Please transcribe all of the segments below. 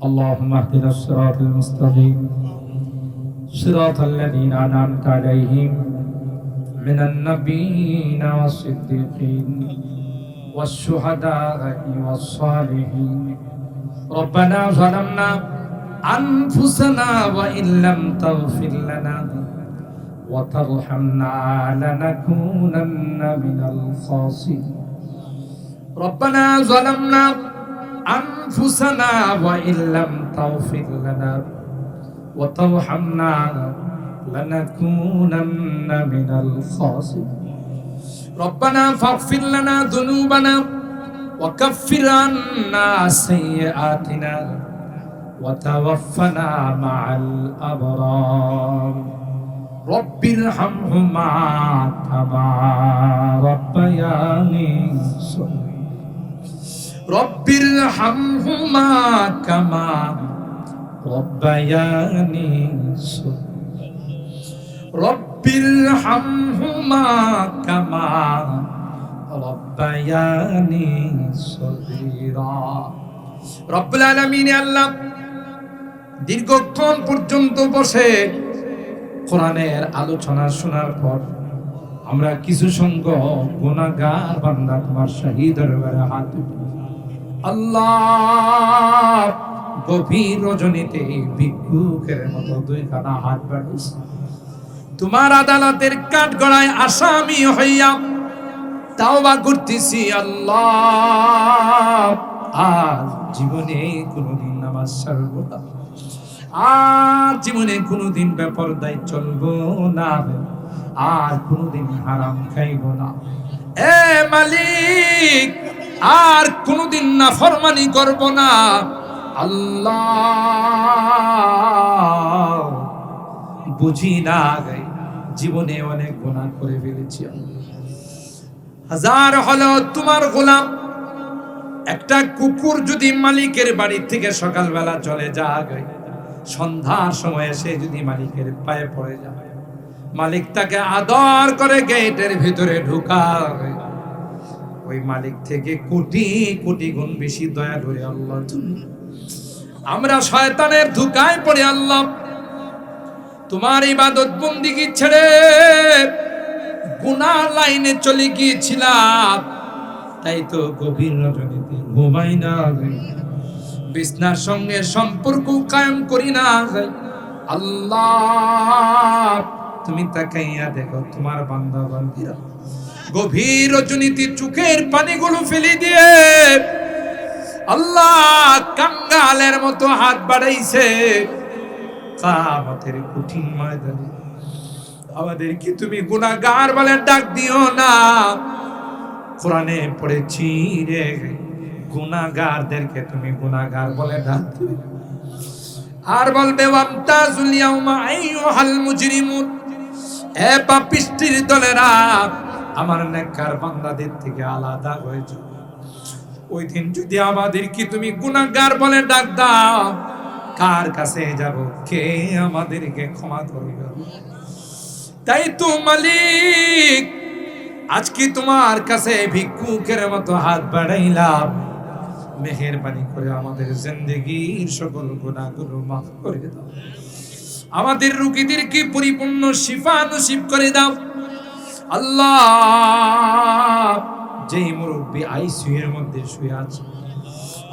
اللهم اهدنا الصراط المستقيم صراط الذين أنعمت عليهم من النبيين والصديقين والشهداء والصالحين. ربنا ظلمنا أنفسنا وإن لم تغفر لنا وترحمنا لنكونن من الخاسرين. ربنا ظلمنا أنفسنا وإن لم تغفر لنا وترحمنا لنكونن من الخاسرين. ربنا فاغفر لنا ذنوبنا وكفر عنا سيئاتنا وتوفنا مع الأبرار. رب ارحمهما كما ربياني صغيرا. رب ارحمهما كما ربياني صغيرا. رب ارحمهما كما ربياني صغيرا. রব্বুল আলামিন আল্লাহ দীর্ঘক্ষণ পর্যন্ত বসে কোরআনের আলোচনা শোনার পর আমরা কিছু সংখ্যক গুনাহগার বান্দা তোমার শাহী দরবারে হাত আল্লাহ গভীর রজনীতে ভিক্ষুকের মতো দুইখানা হাত বাড়িয়েছি তোমার আদালতের কাঠগড়ায় আসামি হইয়া তাওবা করতেছি আল্লাহ। আর জীবনে কোনোদিন নামাজ ছাড়বো না, আর জীবনে কোনোদিন বেপরদায় চলবো না, আর কোনোদিন হারাম খাইব না। এ মালিক, আর কোনোদিন নাফরমানি করব না আল্লাহ। বুঝি না জীবনে অনেক গুনাহ করে ফেলেছি। হাজার হলো তোমার গোলাম। একটা কুকুর যদি মালিকের বাড়ি থেকে সকালবেলা চলে যায়, সন্ধ্যার সময় এসে যদি মালিকের পায়ে পড়ে যায়, মালিক তাকে আদর করে গেটের ভিতরে ঢুকায়, ওই মালিক থেকে কোটি কোটি গুণ বেশি দয়ালু আল্লাহ তুমি। আমরা শয়তানের ধোঁকায় পড়ে আল্লাহ তোমার ইবাদত বন্দেগী ছেড়ে গুনাহ লাইনে চলে গিয়েছিলাম। তাই তো গভীর রজনীতে ঘুমাই না, বিছনার সঙ্গে সম্পর্ক কায়েম করি না আল্লাহ। তুমি তাকাইয়া দেখো তোমার বান্দা বান্দীরা গভীর রজনীতে চোখের পানিগুলো ফেলে দিয়ে আল্লাহ কাঙ্গালের মতো হাত বাড়াইছে। কিয়ামতের কঠিন ময়দানে আমাদের কি তুমি গুনাহগার বলে ডাক দিও না। কোরআনে পড়েছি রে, গুনাহগারদেরকে তুমি গুনাহগার বলে ডাক দিও। আর বলবে ওয়ামতাজুল ইয়াউমা আইয়ুহাল মুজরিমুন, এ পাপিষ্ঠির দলেরা আমার নেককার বান্দাদের থেকে আলাদা হয়ে যাও। ওই দিন যদি আমাদেরকে তুমি গুনাহগার বলে ডাক দাও, কার কাছে যাব? কে আমাদেরকে ক্ষমা করবে? তাই তো মালিক আজকে তোমার কাছে ভিক্ষুকের মতো হাত বাড়াইলাম, মেহেরবানি করে আমাদের জিন্দেগীর সকল গুনাহগুলো মাফ করে দাও। আমাদের রোগীদেরকে পরিপূর্ণ শিফা নসিব করে দাও আল্লাহ। যেই মুরব্বী আইসিইউ এর মধ্যে শুয়ে আছে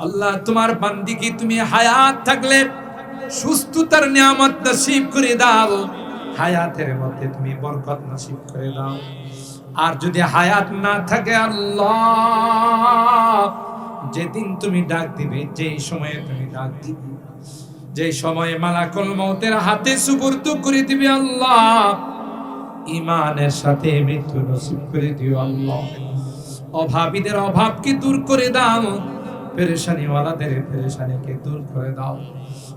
আল্লাহ, তোমার বান্দিকে তুমি হায়াত থাকলে সুস্থতার নিয়ামত নসিব করে দাও, হায়াতের মধ্যে তুমি বরকত নসিব করে দাও। আর যদি হায়াত না থাকে আল্লাহ, যেদিন তুমি ডাক দিবে, যেই সময়ে তুমি ডাক দিবে, যেই সময়ে মালাকুল মউতের হাতে সুপুর্দ করে দিবে আল্লাহ, ঈমানের সাথে মৃত্যু নসিব করে দিও আল্লাহ। অভাবীদের অভাবকে দূর করে দাও, পেরেশানি ওয়ালাদের পেরেশানিকে দূর করে দাও,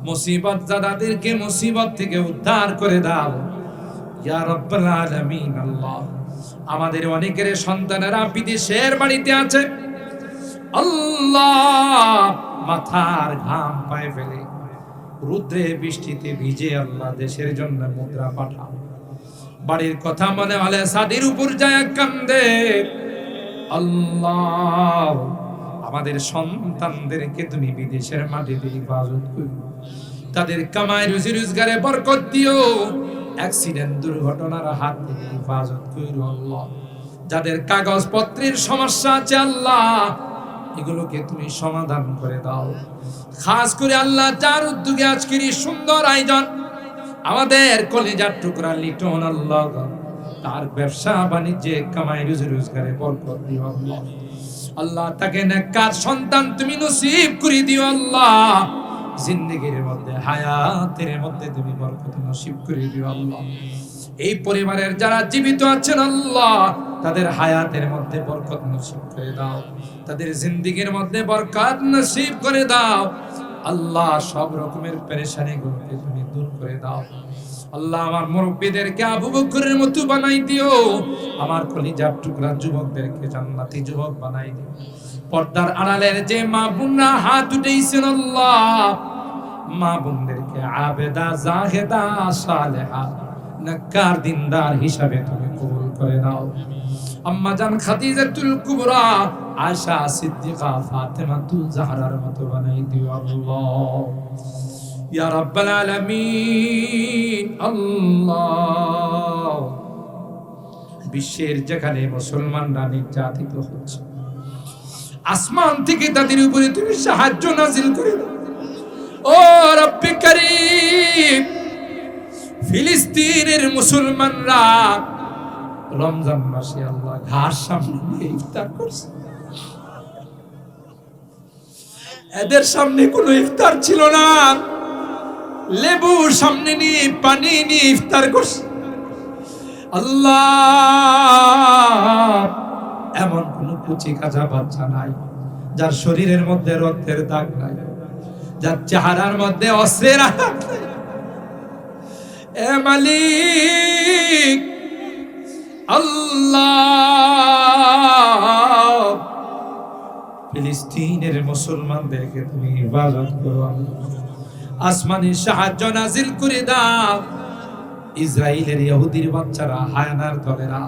মুসিবত জাদাদেরকে মুসিবত থেকে উদ্ধার করে দাও ইয়া রাব্বাল আলামিন। আল্লাহ, আমাদের অনেকের সন্তানেরা বিদেশের বাড়িতে আছে আল্লাহ, মাথার ঘাম পায়ে ফেলে রুদ্রে বৃষ্টিতে ভিজে আল্লাহ দেশের জন্য মুদ্রা পাঠাও। বাড়ির কথা মনে হলে ছাদের উপর যায় কান্দে আল্লাহ, আমাদের সন্তানদেরকে তুমি বিদেশের মাটিতে হেফাজত করো, তাদের কামাই রুজি রোজগারে বরকত দিও, অ্যাক্সিডেন্ট দুর্ঘটনার হাত থেকে হেফাজত করো আল্লাহ। যাদের কাগজপত্রের সমস্যা আছে আল্লাহ, এগুলোকে তুমি সমাধান করে দাও। খাস করে আল্লাহ, যার উদ্যোগে আজকের এই সুন্দর আয়োজন, আমাদের কলিজার টুকরা লিটন আল্লাহ, তার ব্যবসা বাণিজ্যে কামাই রুজি রোজগারে বরকত দিও আল্লাহ। আল্লাহ, তাকে নেককার সন্তান তুমি নসিব করে দিও আল্লাহ। জিন্দেগির মধ্যে, হায়াতের মধ্যে তুমি বরকত নসিব করে দিও আল্লাহ। এই পরিবারের যারা জীবিত আছেন আল্লাহ, তাদের হায়াতের মধ্যে বরকত নসিব করে দাও, তাদের জিন্দেগির মধ্যে বরকত নসিব করে দাও আল্লাহ। সব রকমের পেরেশানিগুলোকে তুমি দূর করে দাও আল্লাহ। আমার মুরব্বীদেরকে আবু বকরের মতো বানাই দিও, আমার কলিজার টুকরা যুবকদেরকে জান্নাতি যুবক বানাই দিও। পর্দার আড়ালের যে মা বোনরা হাত উঠেছেন আল্লাহ, মা বোনদেরকে আবেদা, জাহেদা, সালেহা, নেককার, দিনদার হিসাবে তুমি কবুল করে নাও। আম্মা জান খাদিজাতুল কুবরা, আয়েশা, সিদ্দিকা, ফাতেমাতুল জাহরার মতো বানাই দিও আল্লাহ ইয়া রাব্বাল আলামিন। আল্লাহ, বিশ্বের যেখানে মুসলমানরা নির্যাতিত হচ্ছে, আসমান থেকে তাদের উপরে তুমি সাহায্য নাযিল করে দাও ও রব্বে কারীম। ফিলিস্তিনের মুসলমানরা রমজান মাসে আল্লাহ ঘাস সামনে নিয়ে ইফতার করছে, এদের সামনে কোনো ইফতার ছিল না, লেবু সামনে নিয়ে, পানি নিয়ে ইফতার করছে আল্লাহ। এমন কোন কুচি কাঁচা বাচ্চা নাই যার শরীরের মধ্যে রক্তের দাগ নাই, যার চেহারার মধ্যে অস্ত্রের আঘাত নাই। এ মালিক আল্লাহ, ফিলিস্তিনের মুসলমানদেরকে তুমি হেফাজত করো আল্লাহ। আসমানি সাহায্য নাজিল করে দাও। ইসরায়েলের ইহুদির বাচ্চারা, হায়ানার দলেরা,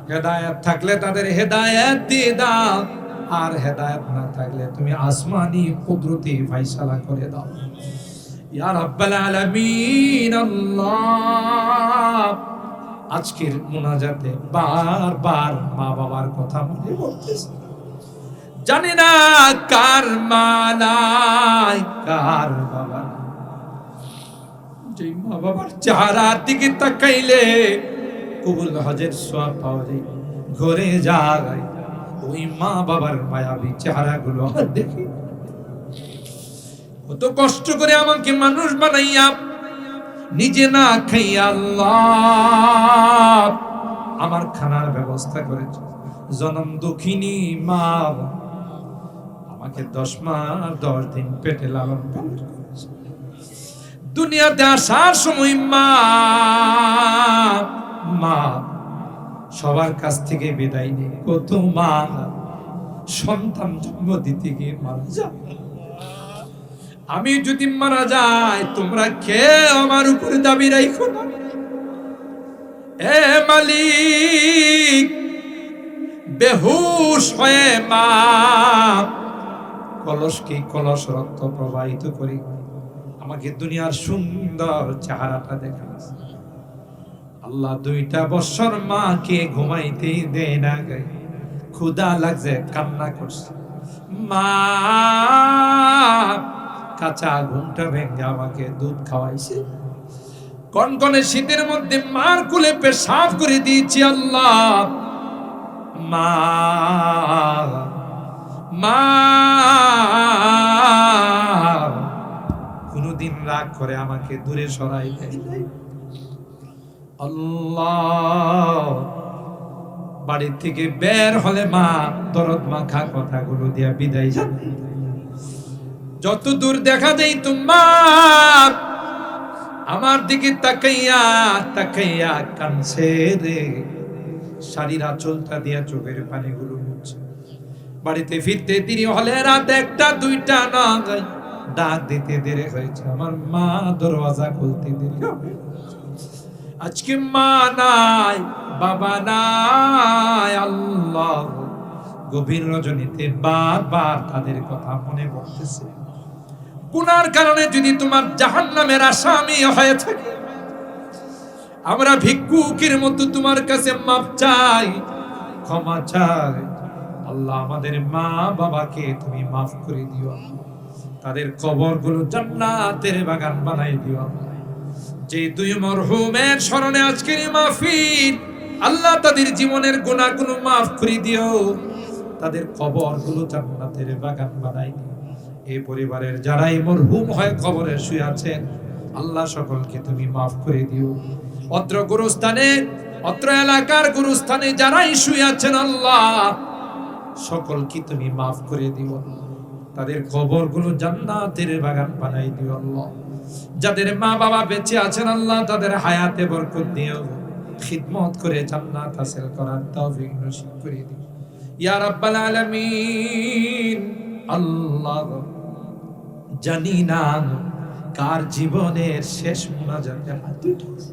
হেদায়েত থাকলে তাদের হেদায়েত দিয়ে দাও, আর হেদায়েত না থাকলে তুমি আসমানি কুদরতি ফয়সালা করে দাও ইয়া রাব্বাল আলামিন। আল্লাহ, আজকের মুনাজাতে বারবার মা বাবার কথা মনে পড়তেছে। জানি না কার মা নাই, কার বাবা নাই। যে মা বাবার চেহারার দিকে তাকাইলে কবুল হজের সওয়াব পাওয়া যায়, ঘরে যায়, ওই মা বাবার মায়াবী চেহারাগুলো দেখি। কত কষ্ট করে আমাকে মানুষ বানাইয়া, নিজে না খাইয়া আল্লাহ আমার খানার ব্যবস্থা করেছে। জনম দুঃখিনী মা আমাকে 10 মাস 10 দিন পেটে লালন পালন করেছে। দুনিয়াতে আসার সময় মা মা সবার কাছ থেকে বিদায় নিয়ে কত মা সন্তান জন্ম দিতে গিয়ে মারা যায়। আমি যদি মারা যাই, তোমরা কে আমার উপরে দাবি রাখো না। এ মালিক, বেহুশ হয়ে মা কলসকে কলস রক্ত প্রবাহিত করি আমাকে দুনিয়ার সুন্দর চেহারাটা দেখাইছে আল্লাহ। 2টা বছর মাকে ঘুমাইতে দেয় না, ক্ষুধা লাগছে, কান্না করছে। মা কাঁচা ঘুমটা ভেঙে আমাকে দুধ খাওয়াইছে। কনকনে শীতের মধ্যে মার কোলে পেশাব করে দিয়েছি আল্লাহ। মা মা কোনদিন রাগ করে আমাকে দূরে সরাই দেয় নাই আল্লাহ। বাড়ি থেকে বের হলে মা দরদ মাখা কথাগুলো দিয়া বিদায় জানাই। যত দূর দেখা যায় তোমার আমার দিকে তাকাইয়া তাকাইয়া কানছে রে। শাড়ির আঁচলটা দিয়া চোখের পানিগুলো মুছছে। বাড়িতে ফিরতে দেরি হলে রাত 1টা 2টা না যায়, ডাক দিতে দেরি হয়েছে। আমার মা দরওয়াজা খুলতে দেরি হবে। আজকে মা নাই, বাবা নাই আল্লাহ। গভীর রজনীতে বারবার তাদের কথা মনে পড়তেছে। গুনার কারণে যদি তোমার জাহান্নামের আসামি হয়ে থাকে, আমরা ভিক্ষুকের মতো তোমার কাছে মাপ চাই, ক্ষমা চাই। আল্লাহ, আমাদের মা বাবাকে তুমি মাফ করে দিও, তাদের কবরগুলো জান্নাতের বাগান বানাই দিও। যে দুই মরহুমের স্মরণে আজকের এই মাহফিল, আল্লাহ তাদের জীবনের গুনাহগুলো মাফ করে দিও, তাদের কবরগুলো জান্নাতের বাগান বানাই দিও। এই পরিবারের যারাই মরহুম হয়ে কবরে শুয়ে আছেন, আল্লাহ সকলকে তুমি মাফ করে দিও। অত্র গুরুস্থানে, অত্র এলাকার গুরুস্থানে যারাই শুয়ে আছেন, আল্লাহ সকলকে তুমি মাফ করে দিও, তাদের কবরগুলো জান্নাতের বাগান বানাই দিও। আল্লাহ, যাদের মা বাবা বেঁচে আছেন, আল্লাহ তাদের হায়াতে বরকত দিও, খিদমত করে জান্নাত হাসিল করার তৌফিক নসিব করে দিও ইয়া রাব্বাল আলামিন। আল্লাহ, জানি না কার জীবনের শেষ মুনাজাতে হাত উঠেছে,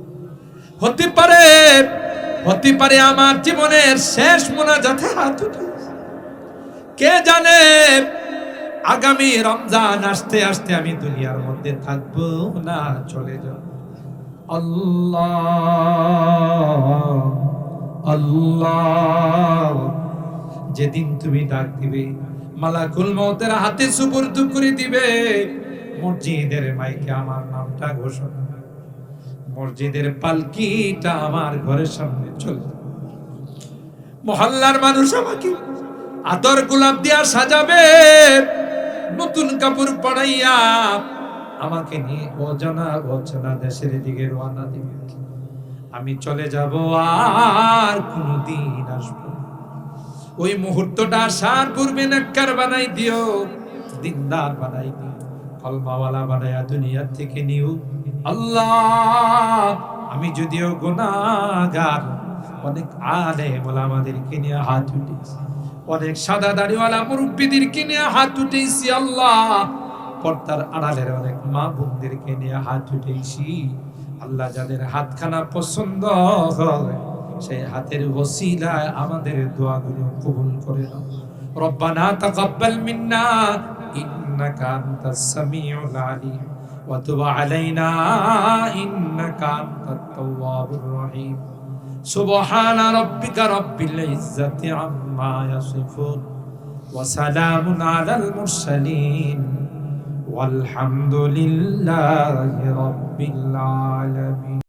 হতে পারে আমার জীবনের শেষ মুনাজাতে হাত উঠেছে। কে জানে আগামী রমজান আসতে আসতে আমি দুনিয়ার মধ্যে থাকবো না, চলে যাব। আল্লাহ আল্লাহ, যেদিন তুমি ডাক দিবে, মালাকুল মউতের হাতে সুপুর্দ করে দিবে, মসজিদের মাইকে আমার নামটা ঘোষণা, মসজিদের পালকিটা আমার ঘরের সামনে চলে, মহল্লার মানুষ আমাকে আতর গোলাপ দিয়া সাজাবে, নতুন কাপড় পরাইয়া আমাকে নিয়ে অজানা দেশের দিকে রওনা দিবে। আমি চলে যাব, আর কোনদিন আসবো। ওই মুহূর্তটা আসার পূর্বে নেককার বানাই দিও, দিনদার বানাই দিও, কলমাওয়ালা বানায়া দুনিয়া থেকে নিও। আল্লাহ, আমি যদিও গুনাহগার, অনেক আলেম ওলামাদেরকে নিয়ে হাত উঠেছি, অনেক সাদা দাড়িওয়ালা মুরব্বিদেরকে নিয়ে হাত উঠেছি। আল্লাহ, পর্দার আড়ালের অনেক মা বোনদেরকে নিয়ে হাত উঠেছি। আল্লাহ, যাদের হাতখানা পছন্দ হয়, সেই হাতের ওসিলায় আমাদের দোয়াগুলো কবুল করে নাও। রব্বানা তাকাব্বাল মিন্না ইন্নাকা আনতাস সামিউল আলিম ওয়া তুব আলাইনা ইন্নাকা আনতাত তাওয়াবুর রহিম। সুবহানা রাব্বিকা রাব্বিল ইজ্জাতি আম্মা ইয়াসিফুন ওয়া সালামুন আলাল মুরসালিন ওয়ালহামদুলিল্লাহি রাব্বিল আলামিন।